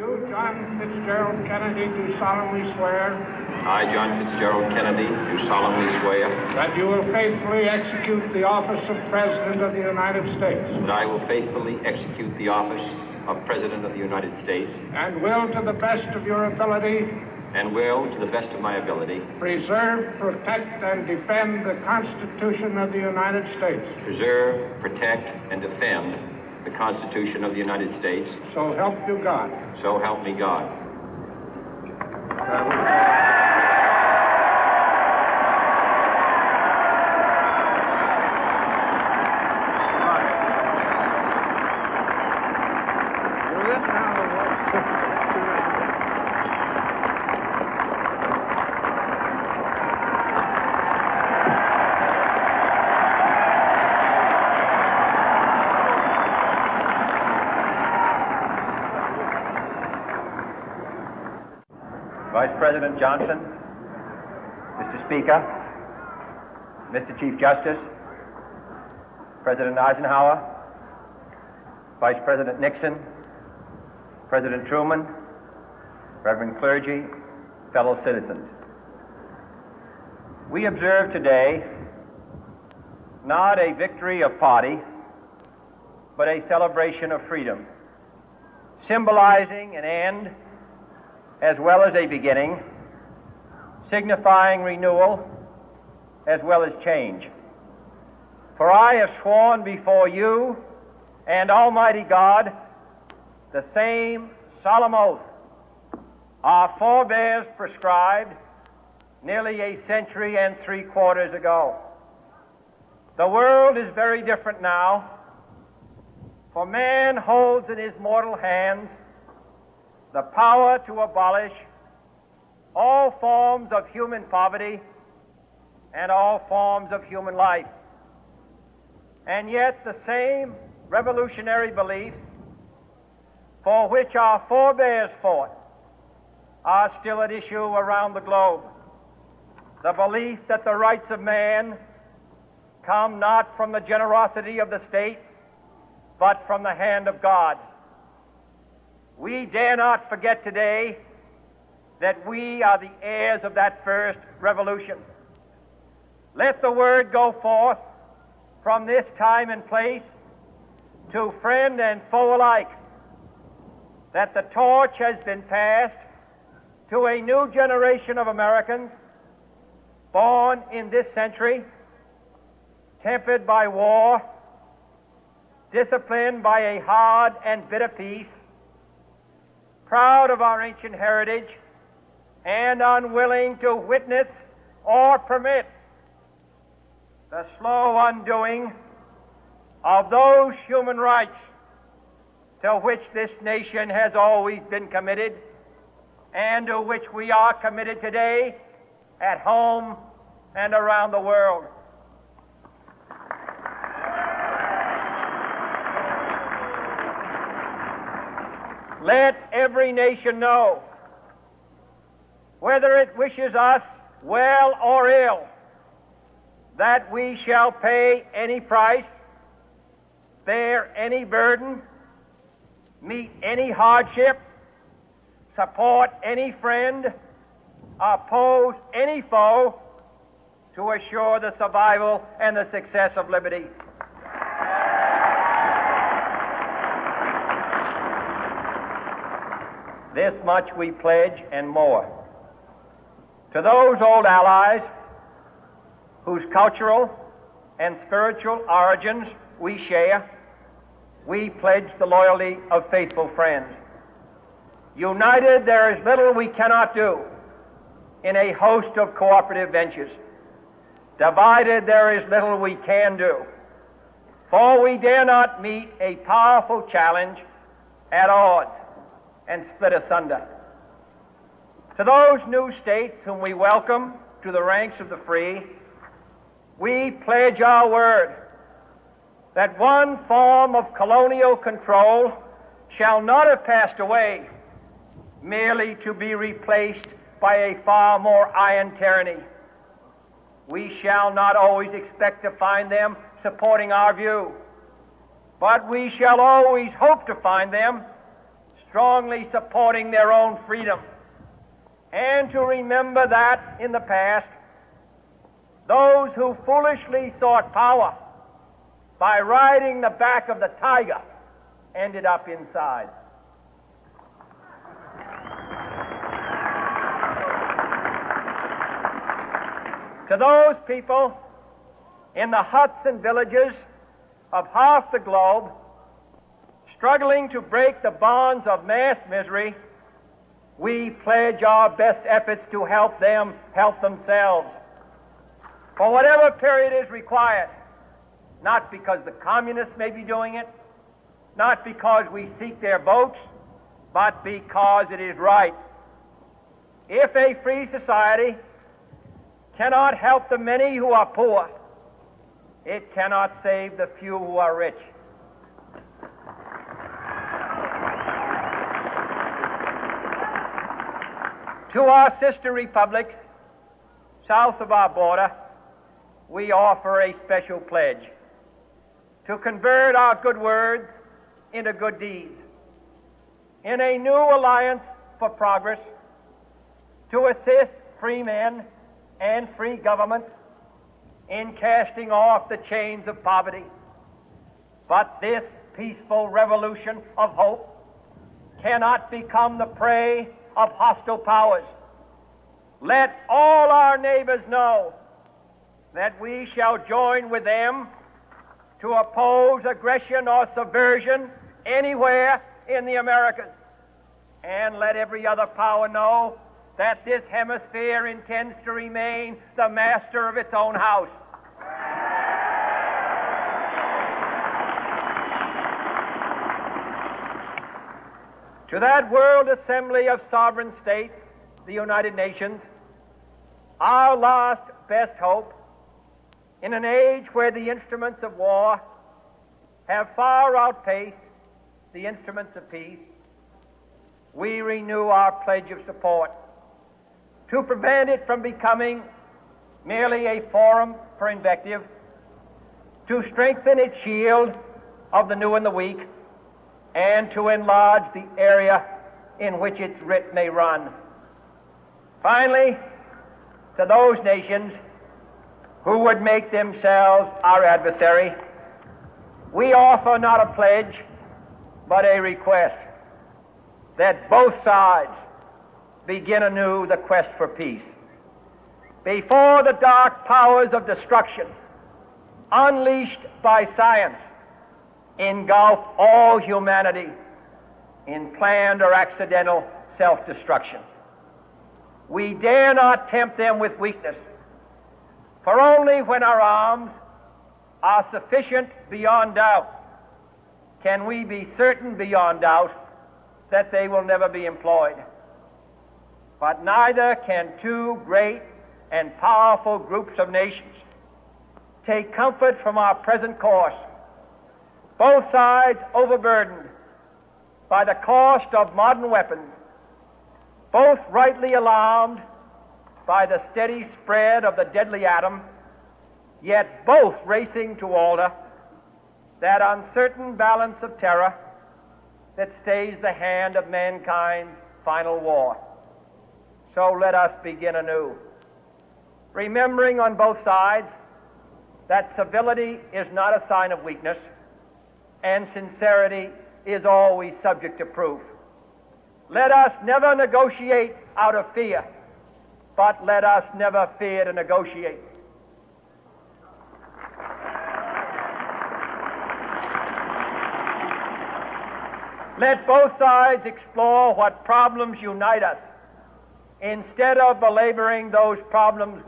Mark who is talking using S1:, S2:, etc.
S1: You, John Fitzgerald Kennedy, do solemnly swear.
S2: I, John Fitzgerald Kennedy, do solemnly swear.
S1: That you will faithfully execute the office of President of the United States.
S2: That I will faithfully execute the office of President of the United States.
S1: And will, to the best of your ability.
S2: And will, to the best of my ability.
S1: Preserve, protect, and defend the Constitution of the United States.
S2: Preserve, protect, and defend the Constitution of the United States.
S1: So help you God.
S2: So help me God.
S3: Vice President Johnson, Mr. Speaker, Mr. Chief Justice, President Eisenhower, Vice President Nixon, President Truman, Reverend clergy, fellow citizens. We observe today not a victory of party, but a celebration of freedom, symbolizing an end as well as a beginning, signifying renewal as well as change. For I have sworn before you and Almighty God the same solemn oath our forebears prescribed nearly a century and 3/4 ago. The world is very different now, for man holds in his mortal hands the power to abolish all forms of human poverty and all forms of human life. And yet the same revolutionary beliefs for which our forebears fought are still at issue around the globe. The belief that the rights of man come not from the generosity of the state, but from the hand of God. We dare not forget today that we are the heirs of that first revolution. Let the word go forth from this time and place to friend and foe alike that the torch has been passed to a new generation of Americans born in this century, tempered by war, disciplined by a hard and bitter peace, proud of our ancient heritage, and unwilling to witness or permit the slow undoing of those human rights to which this nation has always been committed and to which we are committed today at home and around the world. Let every nation know, whether it wishes us well or ill, that we shall pay any price, bear any burden, meet any hardship, support any friend, oppose any foe to assure the survival and the success of liberty. This much we pledge and more. To those old allies whose cultural and spiritual origins we share, we pledge the loyalty of faithful friends. United, there is little we cannot do in a host of cooperative ventures. Divided, there is little we can do, for we dare not meet a powerful challenge at odds and split asunder. To those new states whom we welcome to the ranks of the free, we pledge our word that one form of colonial control shall not have passed away merely to be replaced by a far more iron tyranny. We shall not always expect to find them supporting our view, but we shall always hope to find them strongly supporting their own freedom, and to remember that in the past, those who foolishly sought power by riding the back of the tiger ended up inside. To those people in the huts and villages of half the globe struggling to break the bonds of mass misery, we pledge our best efforts to help them help themselves for whatever period is required, not because the communists may be doing it, not because we seek their votes, but because it is right. If a free society cannot help the many who are poor, it cannot save the few who are rich. To our sister republics south of our border, we offer a special pledge to convert our good words into good deeds, in a new alliance for progress, to assist free men and free governments in casting off the chains of poverty. But this peaceful revolution of hope cannot become the prey of hostile powers. Let all our neighbors know that we shall join with them to oppose aggression or subversion anywhere in the Americas. And let every other power know that this hemisphere intends to remain the master of its own house. To that world assembly of sovereign states, the United Nations, our last best hope, in an age where the instruments of war have far outpaced the instruments of peace, we renew our pledge of support to prevent it from becoming merely a forum for invective, to strengthen its shield of the new and the weak, and to enlarge the area in which its writ may run. Finally, to those nations who would make themselves our adversary, we offer not a pledge, but a request that both sides begin anew the quest for peace. Before the dark powers of destruction, unleashed by science, engulf all humanity in planned or accidental self-destruction, we dare not tempt them with weakness, for only when our arms are sufficient beyond doubt can we be certain beyond doubt that they will never be employed. But neither can two great and powerful groups of nations take comfort from our present course, both sides overburdened by the cost of modern weapons, both rightly alarmed by the steady spread of the deadly atom, yet both racing to alter that uncertain balance of terror that stays the hand of mankind's final war. So let us begin anew, remembering on both sides that civility is not a sign of weakness, and sincerity is always subject to proof. Let us never negotiate out of fear, but let us never fear to negotiate. Let both sides explore what problems unite us, instead of belaboring those problems